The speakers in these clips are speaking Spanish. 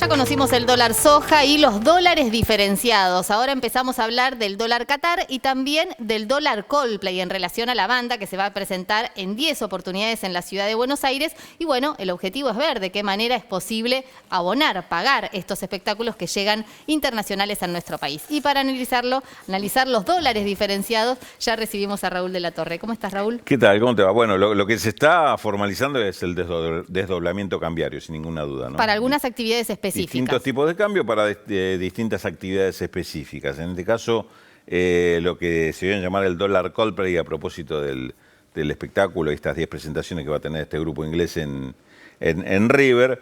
Ya conocimos el dólar soja y los dólares diferenciados. Ahora empezamos a hablar del dólar Qatar y también del dólar Coldplay en relación a la banda que se va a presentar en 10 oportunidades en la ciudad de Buenos Aires. Y bueno, el objetivo es ver de qué manera es posible abonar, pagar estos espectáculos que llegan internacionales a nuestro país. Y para analizar los dólares diferenciados, ya recibimos a Raúl de la Torre. ¿Cómo estás, Raúl? ¿Qué tal? ¿Cómo te va? Bueno, lo que se está formalizando es el desdoblamiento cambiario, sin ninguna duda, ¿no? Para algunas actividades específicas. Distintos tipos de cambio para distintas actividades específicas. En este caso, lo que se viene a llamar el dólar Coldplay a propósito del espectáculo y estas 10 presentaciones que va a tener este grupo inglés en River,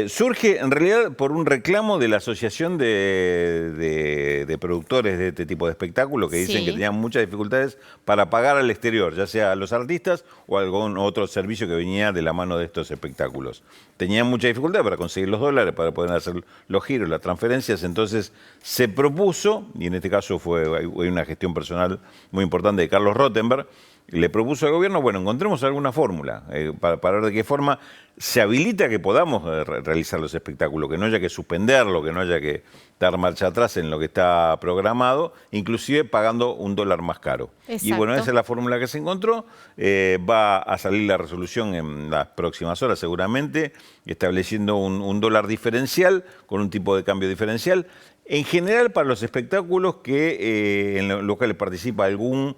surge en realidad por un reclamo de la Asociación de Productores de este tipo de espectáculos que dicen que tenían muchas dificultades para pagar al exterior, ya sea a los artistas o algún otro servicio que venía de la mano de estos espectáculos. Tenían mucha dificultad para conseguir los dólares, para poder hacer los giros, las transferencias, entonces se propuso, y en este caso hay una gestión personal muy importante de Carlos Rottenberg, le propuso al gobierno, bueno, encontremos alguna fórmula para ver de qué forma se habilita que podamos realizar los espectáculos, que no haya que suspenderlo, que no haya que dar marcha atrás en lo que está programado, inclusive pagando un dólar más caro. Exacto. Y bueno, esa es la fórmula que se encontró. Va a salir la resolución en las próximas horas seguramente, estableciendo un dólar diferencial con un tipo de cambio diferencial. En general para los espectáculos en los cuales participa algún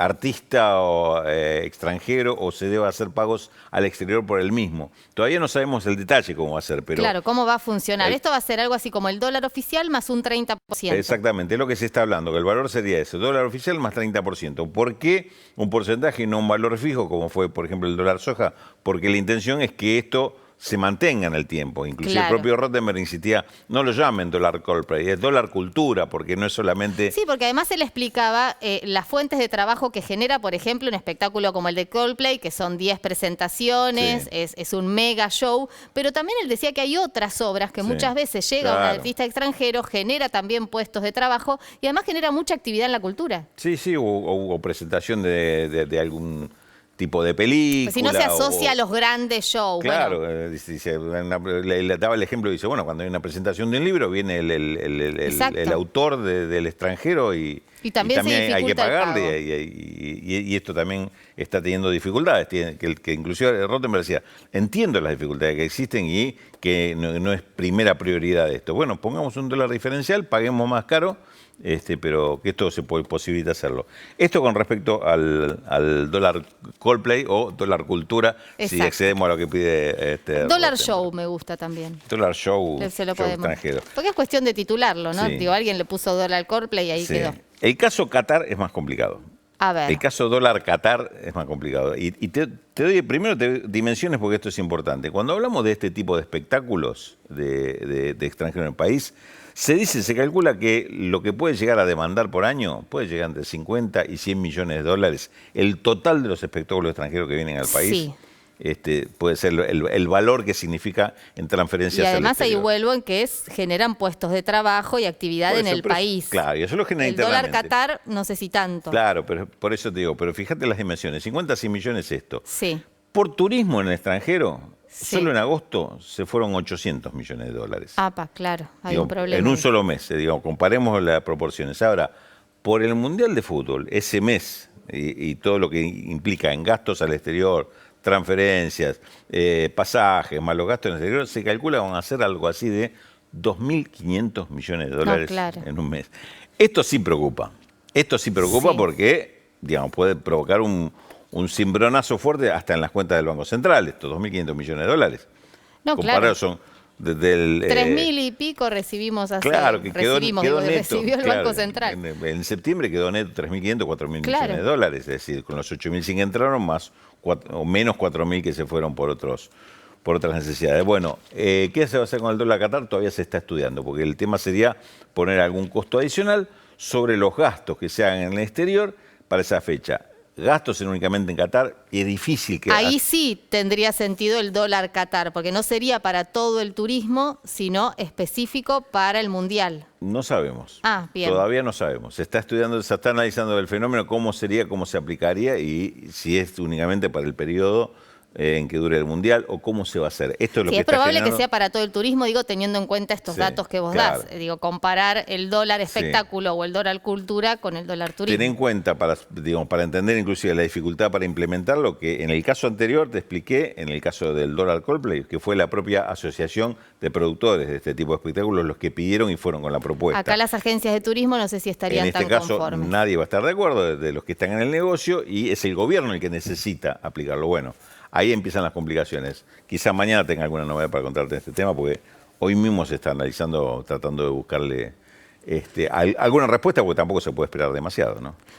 artista extranjero o se deba hacer pagos al exterior por el mismo. Todavía no sabemos el detalle cómo va a ser, pero... Claro, ¿cómo va a funcionar? Esto va a ser algo así como el dólar oficial más un 30%. Exactamente, es lo que se está hablando, que el valor sería ese, dólar oficial más 30%. ¿Por qué un porcentaje y no un valor fijo, como fue, por ejemplo, el dólar soja? Porque la intención es que esto se mantenga en el tiempo. Inclusive el propio Rottenberg insistía, no lo llamen dólar Coldplay, es dólar cultura, porque no es solamente... Sí, porque además él explicaba las fuentes de trabajo que genera, por ejemplo, un espectáculo como el de Coldplay, que son 10 presentaciones, es un mega show, pero también él decía que hay otras obras que muchas veces llega un artista extranjero, genera también puestos de trabajo y además genera mucha actividad en la cultura. Sí, o presentación de algún tipo de película. Pues si no se asocia a los grandes shows. Claro, bueno. Le daba el ejemplo, dice, bueno, cuando hay una presentación de un libro, viene el autor del extranjero y también hay que pagarle, y esto también está teniendo dificultades, que inclusive Rottenberg decía, entiendo las dificultades que existen y que no es primera prioridad esto. Bueno, pongamos un dólar diferencial, paguemos más caro, pero que esto se posibilita hacerlo. Esto con respecto al dólar Coldplay o dólar cultura, si accedemos a lo que pide dólar show me gusta también. Dólar show, se lo podemos. Extranjero. Porque es cuestión de titularlo, ¿no? Sí. Digo, alguien le puso dólar Coldplay y ahí quedó. El caso Qatar es más complicado. A ver. El caso dólar Qatar es más complicado. Y te doy primero dimensiones porque esto es importante. Cuando hablamos de este tipo de espectáculos de extranjero en el país, se calcula que lo que puede llegar a demandar por año puede llegar entre 50 y 100 millones de dólares. El total de los espectáculos extranjeros que vienen al país puede ser el valor que significa en transferencias. Y además ahí vuelvo en que generan puestos de trabajo y actividad en el país. Claro, y eso lo genera el internamente. El dólar Qatar no sé si tanto. Claro, pero por eso te digo, pero fíjate las dimensiones, 50 a 100 millones esto. Sí. Por turismo en el extranjero, solo en agosto se fueron 800 millones de dólares. Claro, hay un problema. En un solo mes, comparemos las proporciones. Ahora, por el Mundial de Fútbol, ese mes y todo lo que implica en gastos al exterior, transferencias, pasajes, más los gastos en el exterior, se calcula que van a ser algo así de 2.500 millones de dólares en un mes. Esto sí preocupa. Esto sí preocupa porque, digamos, puede provocar un cimbronazo fuerte hasta en las cuentas del Banco Central, estos 2.500 millones de dólares. No, claro. Son desde el... 3.000 y pico recibimos hace... Claro, que quedó neto, recibió el Banco Central. En septiembre quedó neto 3.500, 4.000 millones de dólares. Es decir, con los 8.100 que entraron, más o menos 4.000 que se fueron por otras necesidades. Bueno, ¿qué se va a hacer con el dólar Qatar? Todavía se está estudiando, porque el tema sería poner algún costo adicional sobre los gastos que se hagan en el exterior para esa fecha. Gastos únicamente en Qatar, y es difícil que... Ahí sí tendría sentido el dólar Qatar, porque no sería para todo el turismo, sino específico para el Mundial. No sabemos. Bien. Todavía no sabemos. Se está estudiando, se está analizando el fenómeno, cómo sería, cómo se aplicaría y si es únicamente para el periodo en que dure el Mundial o cómo se va a hacer. Esto es lo Sí, que es está probable generando... que sea para todo el turismo, digo, teniendo en cuenta estos Sí, datos que vos claro. das. Digo, comparar el dólar espectáculo o el dólar cultura con el dólar turismo. Ten en cuenta, para entender inclusive la dificultad para implementarlo, que en el caso anterior te expliqué, en el caso del dólar Coldplay, que fue la propia asociación de productores de este tipo de espectáculos los que pidieron y fueron con la propuesta. Acá las agencias de turismo no sé si estarían En este tan caso conformes. nadie va a estar de acuerdo de los que están en el negocio y es el gobierno el que necesita aplicarlo. Bueno, ahí empiezan las complicaciones. Quizá mañana tenga alguna novedad para contarte este tema porque hoy mismo se está analizando, tratando de buscarle alguna respuesta porque tampoco se puede esperar demasiado, ¿no?